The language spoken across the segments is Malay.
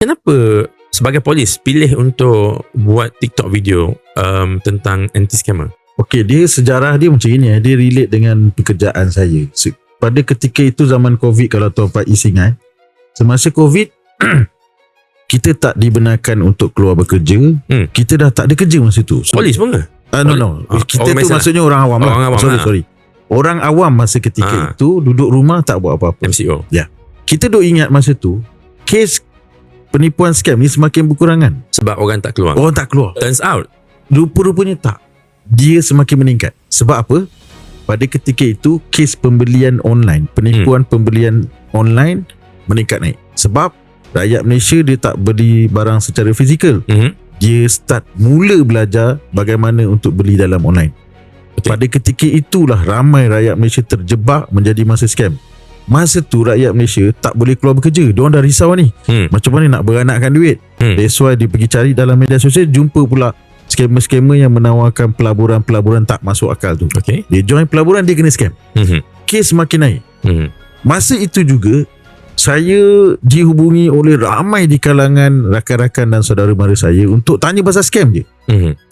Kenapa sebagai polis pilih untuk buat TikTok video tentang anti-scammer? Okey, dia sejarah dia macam ni. Dia relate dengan pekerjaan saya. Pada ketika itu zaman COVID, kalau Tuan Faiz ingat, semasa COVID kita tak dibenarkan untuk keluar bekerja. Kita dah tak ada kerja masa tu. Polis pun ke? No. Kita tu maksudnya orang awam lah. Sorry. Orang awam masa ketika itu duduk rumah tak buat apa-apa. MCO. Ya. Kita duk ingat masa tu kes penipuan scam ni semakin berkurangan. Sebab orang tak keluar. Orang tak keluar. Turns out Rupa-rupanya tak. Dia semakin meningkat. Sebab apa? Pada ketika itu kes pembelian online, penipuan pembelian online meningkat naik. Sebab rakyat Malaysia dia tak beli barang secara fizikal. Dia mula belajar bagaimana untuk beli dalam online. Pada ketika itulah ramai rakyat Malaysia terjebak menjadi masa scam. Masa tu rakyat Malaysia tak boleh keluar bekerja. Diorang dah risau ni. Macam mana nak beranakkan duit. That's why dia pergi cari dalam media sosial, jumpa pula scammer-scammer yang menawarkan pelaburan tak masuk akal tu. Dia join pelaburan, dia kena scam. Kes semakin naik. Masa itu juga saya dihubungi oleh ramai di kalangan rakan-rakan dan saudara mara saya untuk tanya pasal scam je.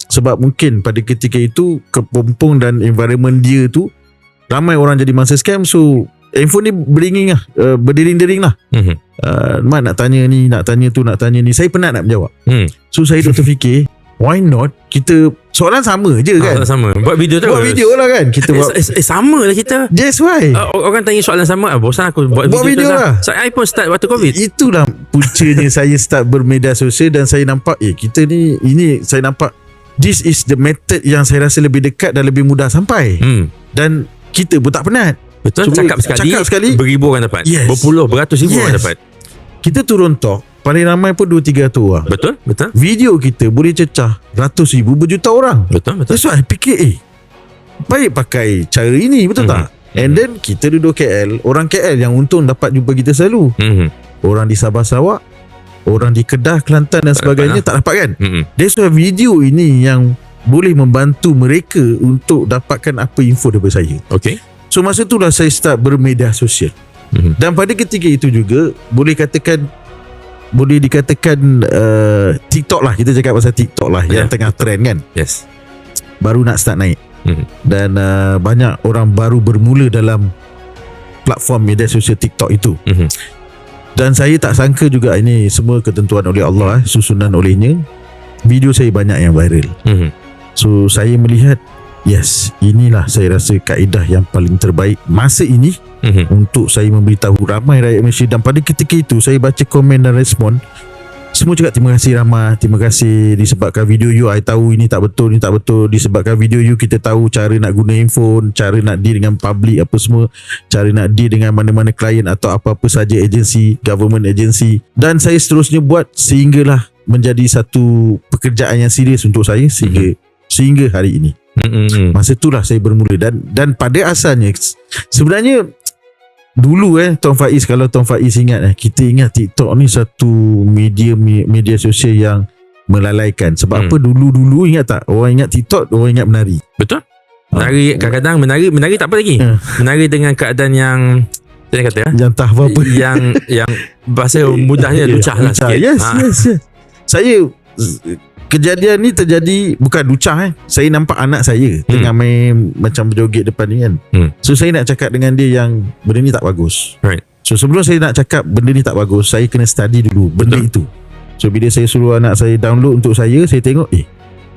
Sebab mungkin pada ketika itu kepompong dan environment dia tu ramai orang jadi masa scam. So handphone ni beringing lah, berdering-dering lah. Mat nak tanya ni, nak tanya tu, nak tanya ni. Saya penat nak menjawab. So saya duk terfikir, why not kita soalan sama je kan? Sama. Buat video tu. Buat video lah kan. Kita buat sama lah kita. That's why orang tanya soalan sama, bosan aku buat video lah. Saya pun start waktu COVID. Itulah puncanya saya start bermedia sosial. Dan saya nampak kita ni, ini saya nampak this is the method yang saya rasa lebih dekat dan lebih mudah sampai. Dan kita pun tak penat. Betul. Cakap sekali beribu orang dapat. Berpuluh, beratus ribu orang dapat. Kita turun talk, paling ramai pun 2-300 orang. Betul. Video kita boleh cecah ratus ribu, berjuta orang. Betul. That's why I fikir baik pakai cara ini. Betul tak? And then kita duduk KL, orang KL yang untung dapat jumpa kita selalu. Orang di Sabah Sarawak, orang di Kedah, Kelantan dan sebagainya tak dapat kan. That's why video ini yang boleh membantu mereka untuk dapatkan apa info daripada saya. So masa itulah saya start bermedia sosial. Dan pada ketika itu juga boleh dikatakan TikTok lah. Kita cakap pasal TikTok lah, yang tengah trend kan. Baru nak start naik. Dan banyak orang baru bermula dalam platform media sosial TikTok itu. Dan saya tak sangka juga, ini semua ketentuan oleh Allah, susunan olehnya, video saya banyak yang viral. So saya melihat, yes, inilah saya rasa kaedah yang paling terbaik masa ini untuk saya memberitahu ramai rakyat Malaysia. Dan pada ketika itu saya baca komen dan respon, semua cakap terima kasih Rahmat, terima kasih disebabkan video you I tahu ini tak betul, ini tak betul. Disebabkan video you kita tahu cara nak guna handphone, cara nak deal dengan public apa semua, cara nak deal dengan mana-mana klien atau apa-apa saja agensi, government agency. Dan saya seterusnya buat sehinggalah menjadi satu pekerjaan yang serius untuk saya sehingga hari ini. Masa itulah saya bermula. Dan pada asalnya sebenarnya dulu Tuan Faiz, kalau Tuan Faiz ingat kita ingat TikTok ni satu media sosial yang melalaikan. Sebab apa, dulu ingat tak, orang ingat TikTok, orang ingat menari. Betul. Menari kadang-kadang menari tak apa lagi. Menari dengan keadaan yang saya kata yang tak apa-apa, yang bahasa mudahnya lucah lah sikit. Yes. Saya kejadian ni terjadi bukan lucah. Saya nampak anak saya tengah main macam berjoget depan ni kan. So saya nak cakap dengan dia yang benda ni tak bagus. So sebelum saya nak cakap benda ni tak bagus, saya kena study dulu benda itu. So bila saya suruh anak saya download untuk saya tengok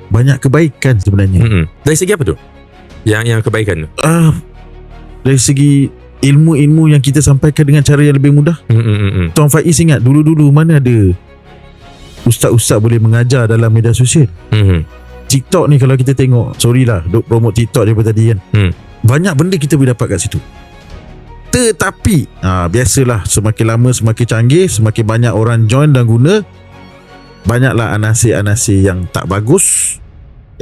banyak kebaikan sebenarnya. Dari segi apa tu? Yang kebaikan tu? Dari segi ilmu-ilmu yang kita sampaikan dengan cara yang lebih mudah. Tuan Faiz ingat dulu-dulu mana ada ustaz-ustaz boleh mengajar dalam media sosial. TikTok ni kalau kita tengok, sorry lah duk promote TikTok daripada tadi kan, banyak benda kita boleh dapat kat situ. Tetapi biasalah, semakin lama semakin canggih, semakin banyak orang join dan guna, banyaklah anasir-anasir yang tak bagus,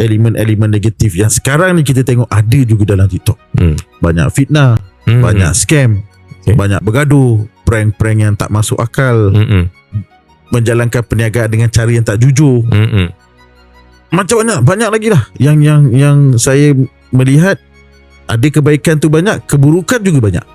elemen-elemen negatif yang sekarang ni kita tengok ada juga dalam TikTok. Banyak fitnah, banyak scam, banyak bergaduh, prank-prank yang tak masuk akal, menjalankan perniagaan dengan cara yang tak jujur. Macam banyak lagi lah yang saya melihat ada kebaikan tu banyak, keburukan juga banyak.